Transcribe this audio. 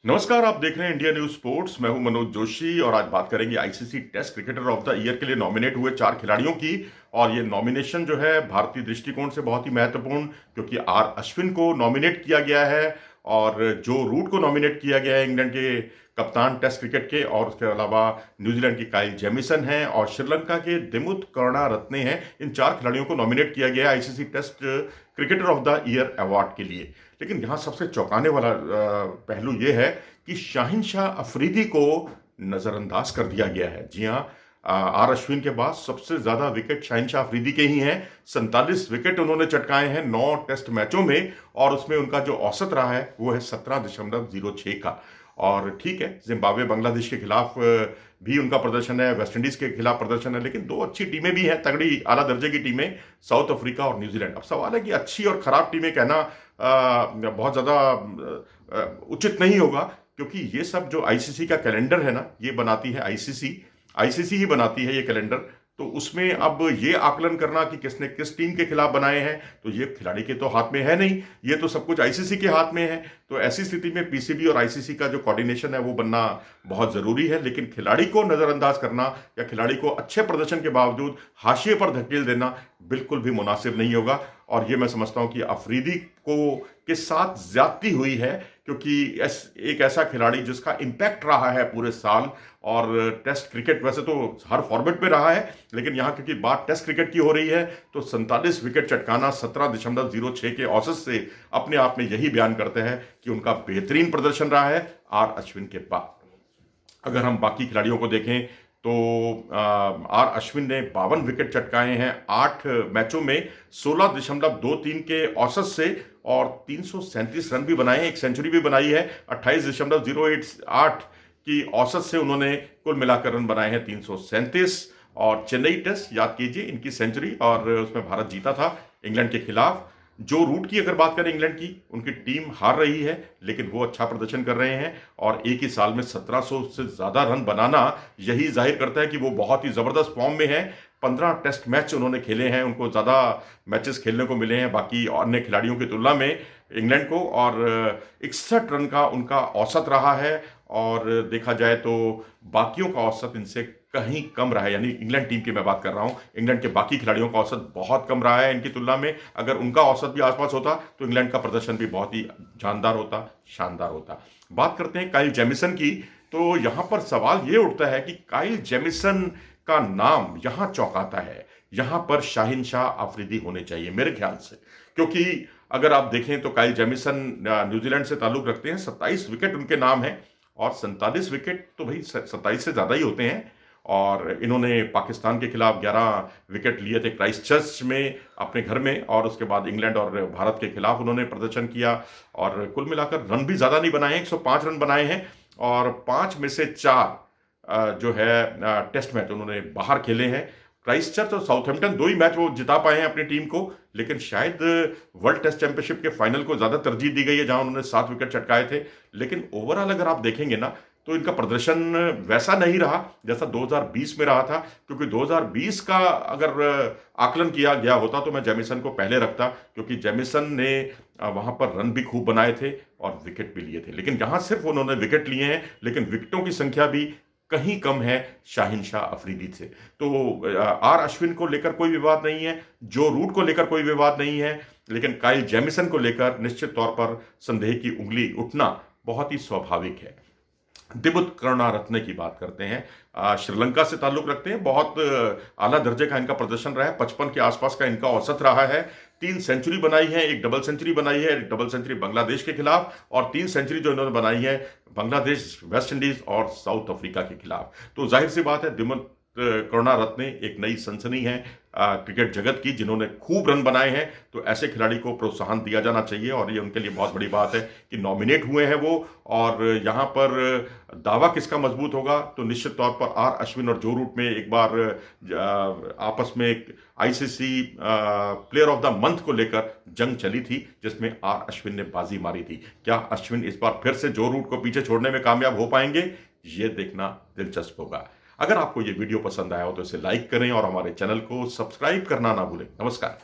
नमस्कार, आप देख रहे हैं इंडिया न्यूज स्पोर्ट्स। मैं हूं मनोज जोशी और आज बात करेंगे ICC test cricketer of the year के लिए नॉमिनेट हुए 4 खिलाड़ियों की। और ये नॉमिनेशन जो है भारतीय दृष्टिकोण से बहुत ही महत्वपूर्ण, क्योंकि आर अश्विन को नॉमिनेट किया गया है और जो रूट को नॉमिनेट किया गया है इंग्लैंड के कप्तान टेस्ट क्रिकेट के, और उसके अलावा न्यूजीलैंड की काइल जेमिसन हैं और श्रीलंका के दिमुथ करुणारत्ने हैं। इन 4 खिलाड़ियों को नॉमिनेट किया गया है ICC test cricketer of the year award के लिए। लेकिन यहाँ सबसे चौंकाने वाला पहलू ये है कि शाहिन शाह अफरीदी को नजरअंदाज कर दिया गया है। जी हाँ, आर अश्विन के बाद सबसे ज्यादा विकेट शाहिन शाह अफरीदी के ही हैं। 47 विकेट उन्होंने चटकाए हैं 9 टेस्ट मैचों में, और उसमें उनका जो औसत रहा है वो है 17.06 का। और ठीक है, जिम्बाब्वे बांग्लादेश के खिलाफ भी उनका प्रदर्शन है, वेस्टइंडीज के खिलाफ प्रदर्शन है, लेकिन 2 अच्छी टीमें भी हैं, तगड़ी आला दर्जे की टीमें, साउथ अफ्रीका और न्यूजीलैंड। अब सवाल है कि अच्छी और खराब टीमें कहना बहुत ज्यादा उचित नहीं होगा, क्योंकि ये सब जो आईसीसी का कैलेंडर है ना, ये बनाती है आईसीसी ही बनाती है ये कैलेंडर। तो उसमें अब ये आकलन करना कि किसने किस टीम के खिलाफ बनाए हैं, तो ये खिलाड़ी के तो हाथ में है नहीं, ये तो सब कुछ आईसीसी के हाथ में है। तो ऐसी स्थिति में पीसीबी और आईसीसी का जो कोऑर्डिनेशन है वो बनना बहुत जरूरी है। लेकिन खिलाड़ी को नजरअंदाज करना या खिलाड़ी को अच्छे प्रदर्शन के बावजूद हाशिए पर धकेल देना बिल्कुल भी मुनासिब नहीं होगा। और ये मैं समझता हूं कि अफरीदी के साथ ज्यादती हुई है, क्योंकि एक ऐसा खिलाड़ी जिसका इंपैक्ट रहा है पूरे साल, और टेस्ट क्रिकेट वैसे तो हर फॉर्मेट में रहा है, लेकिन यहाँ क्योंकि बात टेस्ट क्रिकेट की हो रही है, तो 47 विकेट चटकाना 17.06 के औसत से अपने आप में यही बयान करते हैं कि उनका बेहतरीन प्रदर्शन रहा है आर अश्विन के बाद। अगर हम बाकी खिलाड़ियों को देखें तो आर अश्विन ने 52 विकेट चटकाए हैं 8 मैचों में 16.23 के औसत से, और 337 रन भी बनाए हैं, एक सेंचुरी भी बनाई है। 28.088 की औसत से उन्होंने कुल मिलाकर रन बनाए हैं 337। और चेन्नई टेस्ट याद कीजिए, इनकी सेंचुरी, और उसमें भारत जीता था इंग्लैंड के खिलाफ। जो रूट की अगर बात करें इंग्लैंड की, उनकी टीम हार रही है, लेकिन वो अच्छा प्रदर्शन कर रहे हैं, और एक ही साल में 1700 से ज्यादा रन बनाना यही जाहिर करता है कि वो बहुत ही जबरदस्त फॉर्म में है। 15 टेस्ट मैच उन्होंने खेले हैं, उनको ज्यादा मैचेस खेलने को मिले हैं बाकी अन्य खिलाड़ियों की तुलना में इंग्लैंड को, और 61 रन का उनका औसत रहा है। और देखा जाए तो बाकियों का औसत इनसे कहीं कम रहा है, यानी इंग्लैंड टीम की मैं बात कर रहा हूं, इंग्लैंड के बाकी खिलाड़ियों का औसत बहुत कम रहा है इनकी तुलना में। अगर उनका औसत भी आसपास होता तो इंग्लैंड का प्रदर्शन भी बहुत ही जानदार होता, शानदार होता। बात करते हैं काइल जेमिसन की, तो यहां पर सवाल यह उठता है कि काइल जेमिसन का नाम यहां चौंकाता है। यहां पर शाहिन शाह अफरीदी होने चाहिए मेरे ख्याल से, क्योंकि अगर आप देखें तो काइल जेमिसन न्यूजीलैंड से ताल्लुक रखते हैं, 27 विकेट उनके नाम है, और 47 विकेट तो भाई 27 से ज्यादा ही होते हैं। और इन्होंने पाकिस्तान के खिलाफ 11 विकेट लिए थे क्राइस्टचर्च में अपने घर में, और उसके बाद इंग्लैंड और भारत के खिलाफ उन्होंने प्रदर्शन किया, और कुल मिलाकर रन भी ज्यादा नहीं बनाए, 105 रन बनाए हैं, और 5 में से 4 जो है टेस्ट मैच उन्होंने बाहर खेले हैं। क्राइस्टचर्च और साउथहैम्पटन 2 ही मैच वो जिता पाए हैं अपनी टीम को, लेकिन शायद वर्ल्ड टेस्ट चैंपियनशिप के फाइनल को ज्यादा तरजीह दी गई है, जहां उन्होंने 7 विकेट चटकाए थे। लेकिन ओवरऑल अगर आप देखेंगे ना, तो इनका प्रदर्शन वैसा नहीं रहा जैसा 2020 में रहा था, क्योंकि 2020 का अगर आकलन किया गया होता तो मैं जेमिसन को पहले रखता, क्योंकि जेमिसन ने वहां पर रन भी खूब बनाए थे और विकेट भी लिए थे। लेकिन यहां सिर्फ उन्होंने विकेट लिए हैं, लेकिन विकेटों की संख्या भी कहीं कम है शाहिन शाह अफरीदी से। तो आर अश्विन को लेकर कोई विवाद नहीं है, जो रूट को लेकर कोई विवाद नहीं है, लेकिन काइल जेमिसन को लेकर निश्चित तौर पर संदेह की उंगली उठना बहुत ही स्वाभाविक है। दिमुथ करुणारत्ने की बात करते हैं, श्रीलंका से ताल्लुक रखते हैं, बहुत आला दर्जे का इनका प्रदर्शन रहा है, 55 के आसपास का इनका औसत रहा है। 3 सेंचुरी बनाई है, एक डबल सेंचुरी बनाई है, एक डबल सेंचुरी बांग्लादेश के खिलाफ, और 3 सेंचुरी जो इन्होंने बनाई है बांग्लादेश, वेस्ट इंडीज और साउथ अफ्रीका के खिलाफ। तो जाहिर सी बात है दिमुथ करुणारत्ने एक नई सनसनी है क्रिकेट जगत की, जिन्होंने खूब रन बनाए हैं। तो ऐसे खिलाड़ी को प्रोत्साहन दिया जाना चाहिए, और ये उनके लिए बहुत बड़ी बात है कि नॉमिनेट हुए हैं वो। और यहाँ पर दावा किसका मजबूत होगा, तो निश्चित तौर पर आर अश्विन और जो रूट में एक बार आपस में एक ICC player of the month को लेकर जंग चली थी, जिसमें आर अश्विन ने बाजी मारी थी। क्या अश्विन इस बार फिर से जो रूट को पीछे छोड़ने में कामयाब हो पाएंगे, ये देखना दिलचस्प होगा। अगर आपको ये वीडियो पसंद आया हो तो इसे लाइक करें और हमारे चैनल को सब्सक्राइब करना ना भूलें। नमस्कार।